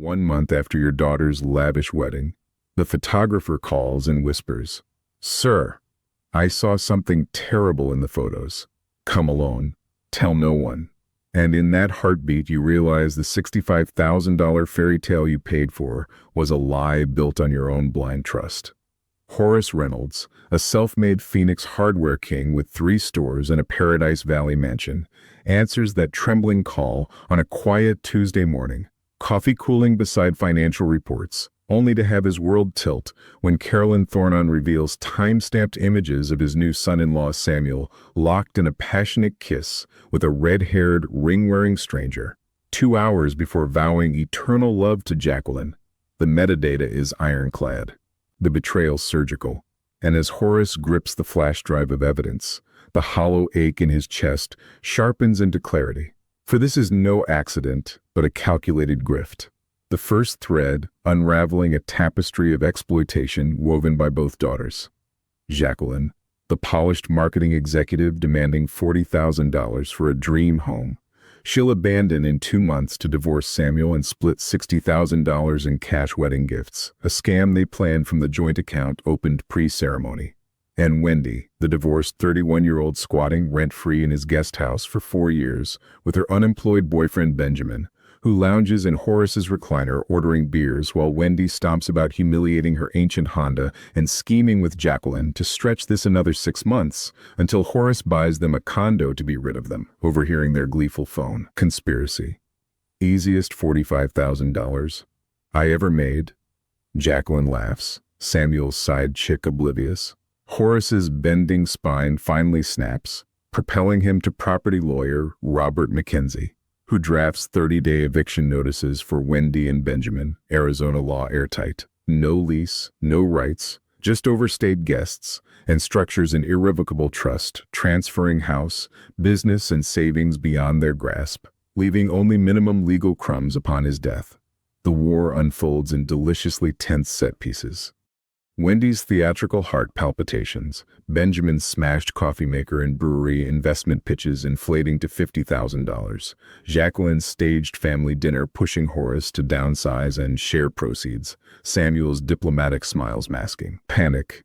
1 month after your daughter's lavish wedding, the photographer calls and whispers, "Sir, I saw something terrible in the photos. Come alone. Tell no one." And in that heartbeat, you realize the $65,000 fairy tale you paid for was a lie built on your own blind trust. Horus Reynolds, a self-made Phoenix hardware king with 3 stores and a Paradise Valley mansion, answers that trembling call on a quiet Tuesday morning, coffee cooling beside financial reports, only to have his world tilt when Carolyn Thornon reveals time-stamped images of his new son-in-law Samuel locked in a passionate kiss with a red-haired, ring-wearing stranger, 2 hours before vowing eternal love to Jacqueline. The metadata is ironclad, the betrayal surgical, and as Horus grips the flash drive of evidence, the hollow ache in his chest sharpens into clarity. For this is no accident, but a calculated grift. The first thread unraveling a tapestry of exploitation woven by both daughters. Jacqueline, the polished marketing executive demanding $40,000 for a dream home, she'll abandon in 2 months to divorce Samuel and split $60,000 in cash wedding gifts, a scam they planned from the joint account opened pre-ceremony. And Wendy, the divorced 31-year-old squatting rent-free in his guest house for 4 years with her unemployed boyfriend Benjamin, who lounges in Horus's recliner ordering beers while Wendy stomps about humiliating her ancient Honda and scheming with Jacqueline to stretch this another 6 months until Horus buys them a condo to be rid of them, overhearing their gleeful phone. Conspiracy. Easiest $45,000 I ever made. Jacqueline laughs, Samuel's side chick oblivious. Horus's bending spine finally snaps, propelling him to property lawyer Robert McKenzie, who drafts 30-day eviction notices for Wendy and Benjamin, Arizona law airtight. No lease, no rights, just overstayed guests, and structures an irrevocable trust, transferring house, business, and savings beyond their grasp, leaving only minimum legal crumbs upon his death. The war unfolds in deliciously tense set pieces. Wendy's theatrical heart palpitations, Benjamin's smashed coffee maker and brewery investment pitches inflating to $50,000, Jacqueline's staged family dinner pushing Horus to downsize and share proceeds, Samuel's diplomatic smiles masking panic,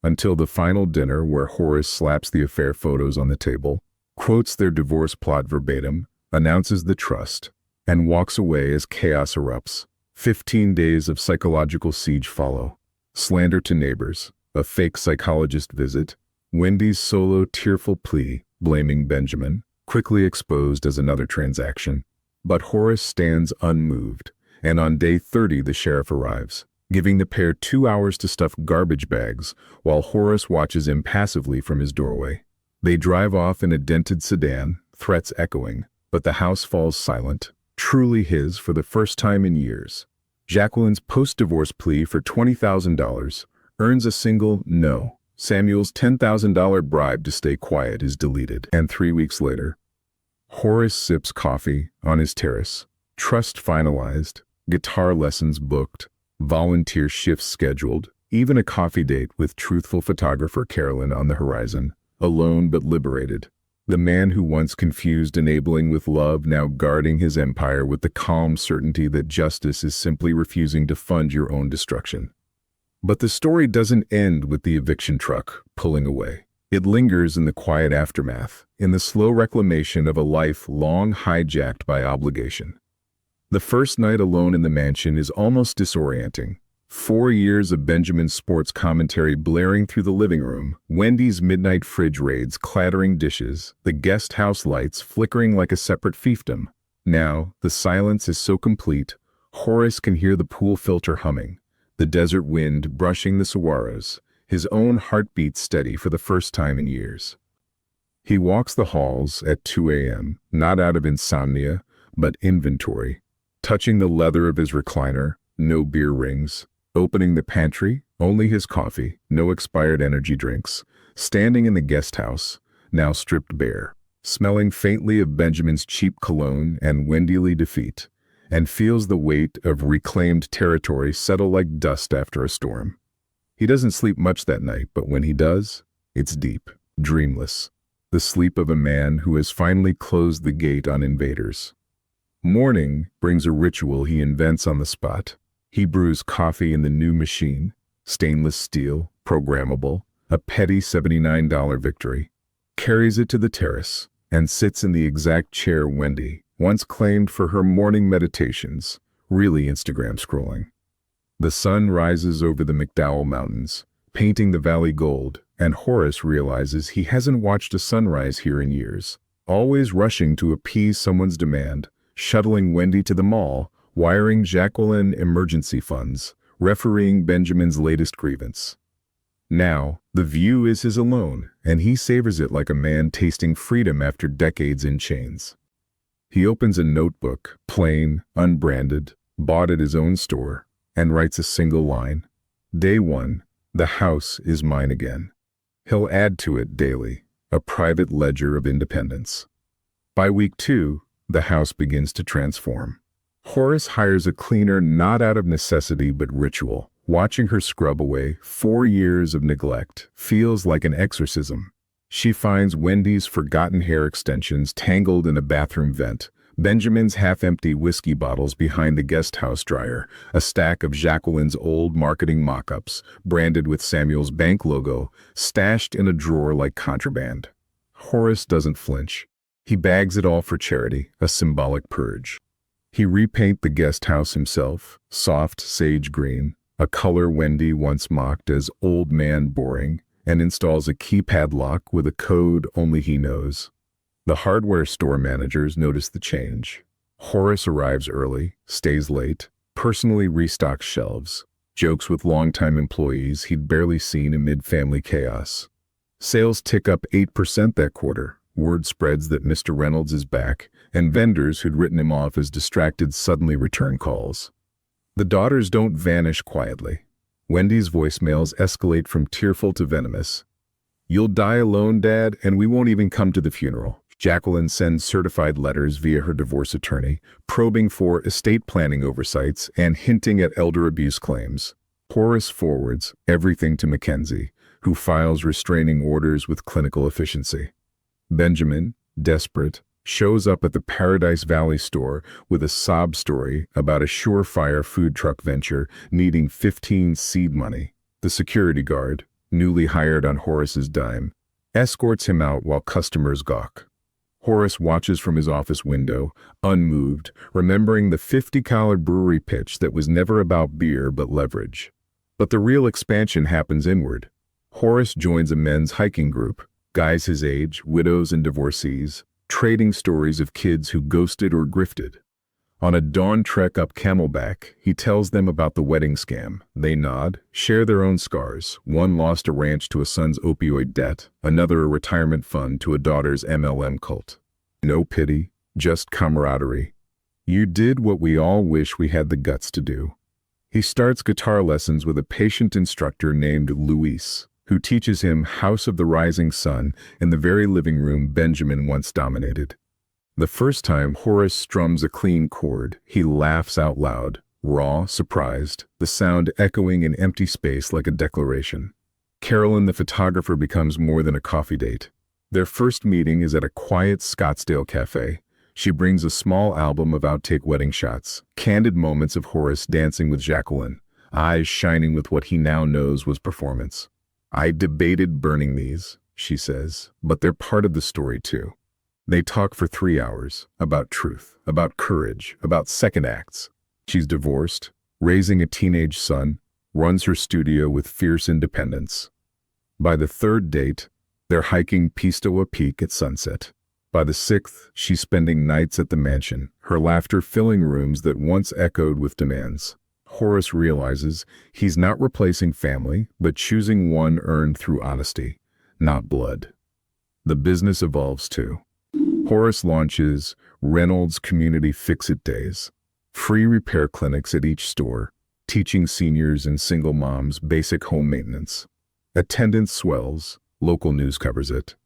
until the final dinner where Horus slaps the affair photos on the table, quotes their divorce plot verbatim, announces the trust, and walks away as chaos erupts. 15 days of psychological siege follow. Slander to neighbors, a fake psychologist visit, Wendy's solo tearful plea, blaming Benjamin, quickly exposed as another transaction. But Horus stands unmoved, and on day 30 the sheriff arrives, giving the pair 2 hours to stuff garbage bags, while Horus watches impassively from his doorway. They drive off in a dented sedan, threats echoing, but the house falls silent, truly his for the first time in years. Jacqueline's post-divorce plea for $20,000 earns a single no. Samuel's $10,000 bribe to stay quiet is deleted. And 3 weeks later, Horus sips coffee on his terrace, trust finalized, guitar lessons booked, volunteer shifts scheduled, even a coffee date with truthful photographer Carolyn on the horizon, alone but liberated. The man who once confused enabling with love now guarding his empire with the calm certainty that justice is simply refusing to fund your own destruction. But the story doesn't end with the eviction truck pulling away. It lingers in the quiet aftermath, in the slow reclamation of a life long hijacked by obligation. The first night alone in the mansion is almost disorienting. 4 years of Benjamin's sports commentary blaring through the living room, Wendy's midnight fridge raids clattering dishes, the guest house lights flickering like a separate fiefdom. Now, the silence is so complete, Horus can hear the pool filter humming, the desert wind brushing the saguaros, his own heartbeat steady for the first time in years. He walks the halls at 2 a.m., not out of insomnia, but inventory, touching the leather of his recliner, no beer rings. Opening the pantry, only his coffee, no expired energy drinks, standing in the guest house, now stripped bare, smelling faintly of Benjamin's cheap cologne and Wendy-ly defeat, and feels the weight of reclaimed territory settle like dust after a storm. He doesn't sleep much that night, but when he does, it's deep, dreamless, the sleep of a man who has finally closed the gate on invaders. Morning brings a ritual he invents on the spot. He brews coffee in the new machine, stainless steel, programmable, a petty $79 victory, carries it to the terrace, and sits in the exact chair Wendy once claimed for her morning meditations, really Instagram scrolling. The sun rises over the McDowell Mountains, painting the valley gold, and Horus realizes he hasn't watched a sunrise here in years, always rushing to appease someone's demand, shuttling Wendy to the mall, wiring Jacqueline emergency funds, refereeing Benjamin's latest grievance. Now, the view is his alone, and he savors it like a man tasting freedom after decades in chains. He opens a notebook, plain, unbranded, bought at his own store, and writes a single line. Day 1, the house is mine again. He'll add to it daily, a private ledger of independence. By week 2, the house begins to transform. Horus hires a cleaner not out of necessity but ritual. Watching her scrub away 4 years of neglect feels like an exorcism. She finds Wendy's forgotten hair extensions tangled in a bathroom vent, Benjamin's half-empty whiskey bottles behind the guest house dryer, a stack of Jacqueline's old marketing mock-ups, branded with Samuel's bank logo, stashed in a drawer like contraband. Horus doesn't flinch. He bags it all for charity, a symbolic purge. He repaints the guest house himself, soft sage green, a color Wendy once mocked as old man boring, and installs a keypad lock with a code only he knows. The hardware store managers notice the change. Horus arrives early, stays late, personally restocks shelves, jokes with longtime employees he'd barely seen amid family chaos. Sales tick up 8% that quarter. Word spreads that Mr. Reynolds is back, and vendors who'd written him off as distracted suddenly return calls. The daughters don't vanish quietly. Wendy's voicemails escalate from tearful to venomous. You'll die alone, Dad, and we won't even come to the funeral. Jacqueline sends certified letters via her divorce attorney, probing for estate planning oversights and hinting at elder abuse claims. Horus forwards everything to Mackenzie, who files restraining orders with clinical efficiency. Benjamin, desperate, shows up at the Paradise Valley store with a sob story about a surefire food truck venture needing 15 seed money. The security guard, newly hired on Horus's dime, escorts him out while customers gawk. Horus watches from his office window, unmoved, remembering the $50 brewery pitch that was never about beer but leverage. But the real expansion happens inward. Horus joins a men's hiking group, guys his age, widows and divorcees, trading stories of kids who ghosted or grifted. On a dawn trek up Camelback, he tells them about the wedding scam. They nod, share their own scars. One lost a ranch to a son's opioid debt, another a retirement fund to a daughter's MLM cult. No pity, just camaraderie. You did what we all wish we had the guts to do. He starts guitar lessons with a patient instructor named Luis, who teaches him House of the Rising Sun in the very living room Benjamin once dominated. The first time Horus strums a clean chord, he laughs out loud, raw, surprised, the sound echoing in empty space like a declaration. Carolyn the photographer becomes more than a coffee date. Their first meeting is at a quiet Scottsdale cafe. She brings a small album of outtake wedding shots, candid moments of Horus dancing with Jacqueline, eyes shining with what he now knows was performance. I debated burning these, she says, but they're part of the story too. They talk for 3 hours, about truth, about courage, about second acts. She's divorced, raising a teenage son, runs her studio with fierce independence. By the third date, they're hiking Pistoia Peak at sunset. By the 6th, she's spending nights at the mansion, her laughter filling rooms that once echoed with demands. Horus realizes he's not replacing family, but choosing one earned through honesty, not blood. The business evolves too. Horus launches Reynolds Community Fix-It Days, free repair clinics at each store, teaching seniors and single moms basic home maintenance. Attendance swells, local news covers it.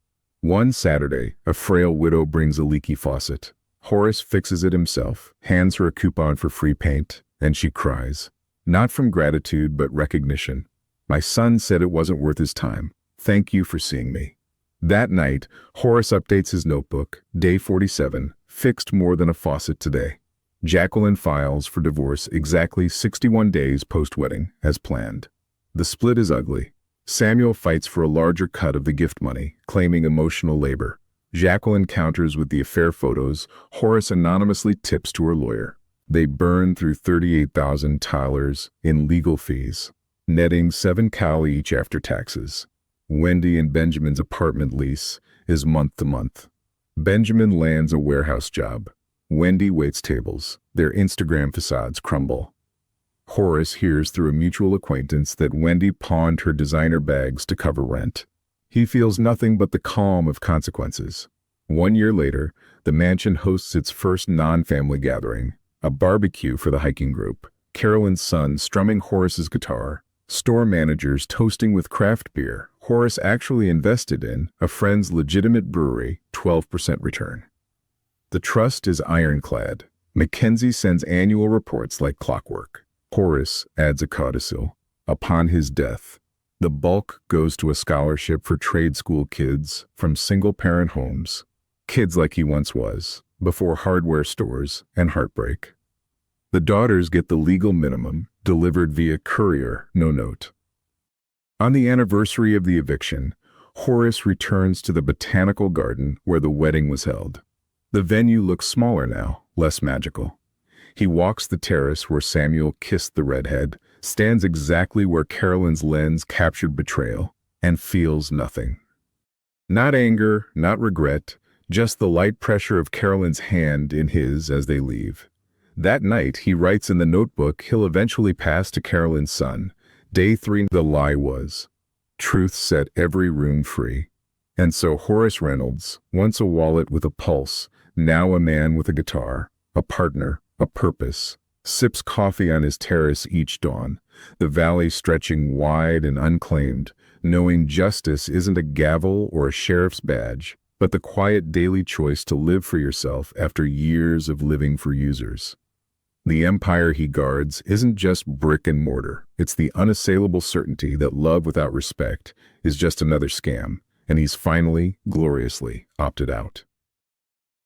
One Saturday, a frail widow brings a leaky faucet. Horus fixes it himself, hands her a coupon for free paint, and she cries. Not from gratitude, but recognition. My son said it wasn't worth his time. Thank you for seeing me. That night, Horus updates his notebook, day 47, fixed more than a faucet today. Jacqueline files for divorce exactly 61 days post-wedding, as planned. The split is ugly. Samuel fights for a larger cut of the gift money, claiming emotional labor. Jacqueline counters with the affair photos Horus anonymously tips to her lawyer. They burn through $38,000 in legal fees, netting $7,000 each after taxes. Wendy and Benjamin's apartment lease is month to month. Benjamin lands a warehouse job. Wendy waits tables. Their Instagram facades crumble. Horus hears through a mutual acquaintance that Wendy pawned her designer bags to cover rent. He feels nothing but the calm of consequences. 1 year later, the mansion hosts its first non-family gathering, a barbecue for the hiking group. Carolyn's son strumming Horus's guitar, store managers toasting with craft beer Horus actually invested in, a friend's legitimate brewery, 12% return. The trust is ironclad. Mackenzie sends annual reports like clockwork. Horus adds a codicil. Upon his death, the bulk goes to a scholarship for trade school kids from single-parent homes. Kids like he once was, before hardware stores and heartbreak. The daughters get the legal minimum, delivered via courier, no note. On the anniversary of the eviction, Horus returns to the botanical garden where the wedding was held. The venue looks smaller now, less magical. He walks the terrace where Samuel kissed the redhead, stands exactly where Carolyn's lens captured betrayal, and feels nothing. Not anger, not regret, just the light pressure of Carolyn's hand in his as they leave. That night, he writes in the notebook he'll eventually pass to Carolyn's son. Day 3, the lie was. Truth set every room free. And so Horus Reynolds, once a wallet with a pulse, now a man with a guitar, a partner, a purpose, sips coffee on his terrace each dawn, the valley stretching wide and unclaimed, knowing justice isn't a gavel or a sheriff's badge, but the quiet daily choice to live for yourself after years of living for users. The empire he guards isn't just brick and mortar. It's the unassailable certainty that love without respect is just another scam, and he's finally, gloriously opted out.